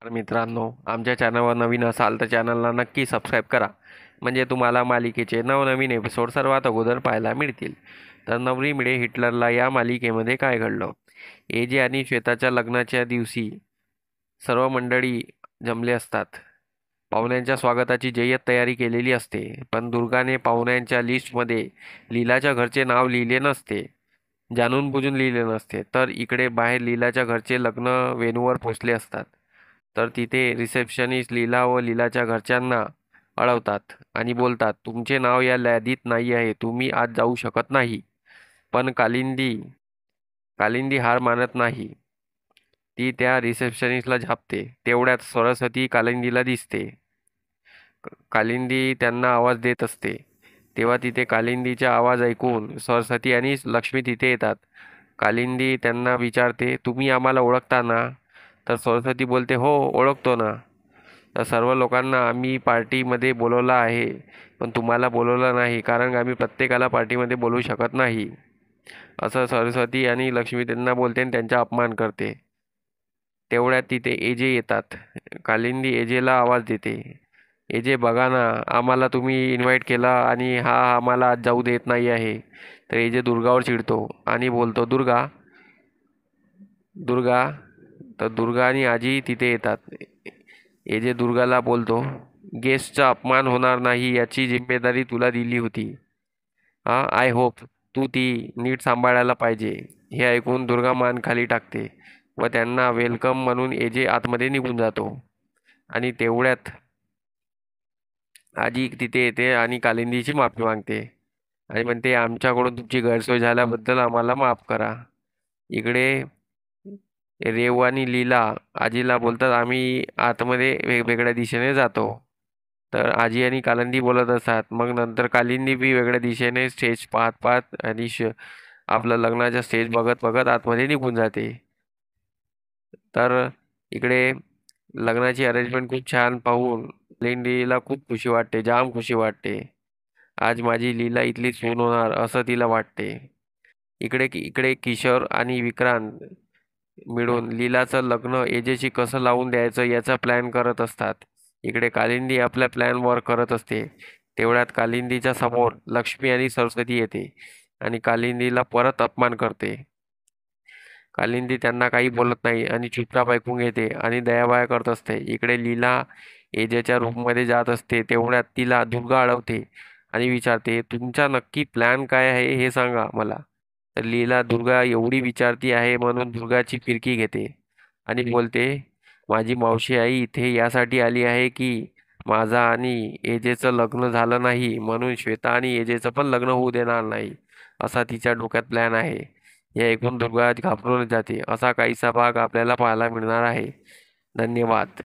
तर मित्रांनो, आमच्या चॅनलवर नवीन असाल तर चॅनलला नक्की सबस्क्राईब करा. म्हणजे तुम्हाला मालिकेचे नवनवीन एपिसोड सर्वात अगोदर पाहायला मिळतील. तर नवरी मिळे हिटलरला या मालिकेमध्ये काय घडलं? एजे आणि श्वेताच्या लग्नाच्या दिवशी सर्व मंडळी जमले असतात. पाहुण्यांच्या स्वागताची जय्यत तयारी केलेली असते. पण दुर्गाने पाहुण्यांच्या लिस्टमध्ये लीलाच्या घरचे नाव लिहिले नसते. जाणून बुजून लिहिले नसते. तर इकडे बाहेर लीलाच्या घरचे लग्न वेणूवर पोचले असतात. तर तिथे रिसेप्शनिस्ट लीला व लीलाच्या घरच्यांना अडवतात आणि बोलतात, तुमचे नाव या यादीत नाही आहे, तुम्ही आज जाऊ शकत नाही. पण कालिंदी हार मानत नाही. ती त्या रिसेप्शनिस्टला झापते. तेवढ्यात सरस्वती कालिंदीला दिसते. कालिंदी त्यांना आवाज देत असते. तेव्हा तिथे कालिंदीचा आवाज ऐकून सरस्वती आणि लक्ष्मी तिथे येतात. कालिंदी त्यांना विचारते, तुम्ही आम्हाला ओळखता ना? तर सरस्वती बोलते, हो ओळखतो ना. तर सर्व लोकांना आम्ही पार्टीमध्ये बोलवलं आहे, पण तुम्हाला बोलवलं नाही, कारण आम्ही प्रत्येकाला पार्टीमध्ये बोलवू शकत नाही. असं सरस्वती आणि लक्ष्मी त्यांना बोलते आणि त्यांचा अपमान करते. तेवढ्यात तिथे एजे येतात. कालिंदी एजेला आवाज देते, एजे बघा ना, आम्हाला तुम्ही इन्व्हाइट केला आणि हा आम्हाला आज जाऊ देत नाही आहे. तर एजे दुर्गावर चिडतो आणि बोलतो, दुर्गा दुर्गा तर दुर्गा आणि आजी तिथे येतात. एजे दुर्गाला बोलतो, गेस्टचा अपमान होणार नाही याची जिम्मेदारी तुला दिली होती. आय होप तू ती नीट सांभाळायला पाहिजे. हे ऐकून दुर्गा मान खाली टाकते व त्यांना वेलकम म्हणून एजे आतमध्ये निघून जातो. आणि तेवढ्यात आजी तिथे येते आणि कालिंदीची माफी मागते आणि म्हणते, आमच्याकडून तुमची गैरसोय झाल्याबद्दल आम्हाला माफ करा. इकडे रेव आणि लीला आजीला बोलतात, आम्ही आतमध्ये वेगवेगळ्या दिशेने जातो. तर आजी आणि कालिंदी बोलत असतात. मग नंतर कालिंदी बी वेगळ्या दिशेने स्टेज पाहत पाहत आणि आपलं लग्नाच्या स्टेज बघत बघत आतमध्ये निघून जाते. तर इकडे लग्नाची अरेंजमेंट खूप छान पाहून कालिंदीला खूप खुशी वाटते, जाम खुशी वाटते. आज माझी लीला इथली सून होणार असं तिला वाटते. इकडे इकडे किशोर आणि विक्रांत मिळून लीलाचं लग्न एजेशी कसं लावून द्यायचं याचा प्लॅन करत असतात. इकडे कालिंदी आपल्या प्लॅन वर्क करत असते. तेवढ्यात कालिंदीच्या समोर लक्ष्मी आणि सरस्वती येते आणि कालिंदीला परत अपमान करते. कालिंदी त्यांना काही बोलत नाही आणि चुपचाप ऐकून घेते आणि दयामाया करत असते. इकडे लीला एजेच्या रूममध्ये जात असते. तेवढ्यात तिला दुर्गा अडवते आणि विचारते, तुमचा नक्की प्लॅन काय आहे हे सांगा मला. तर लीला दुर्गा एवढी विचारती आहे म्हणून दुर्गाची फिरकी घेते आणि बोलते, माझी मावशी आई इथे यासाठी आली आहे की माझा आणि एजेचं लग्न झालं नाही म्हणून श्वेता आणि एजेचं पण लग्न होऊ देणार नाही, असा तिच्या डोक्यात प्लॅन आहे. हे ऐकून दुर्गा घाबरून जाते. असा काहीसा भाग आपल्याला पाहायला मिळणार आहे. धन्यवाद.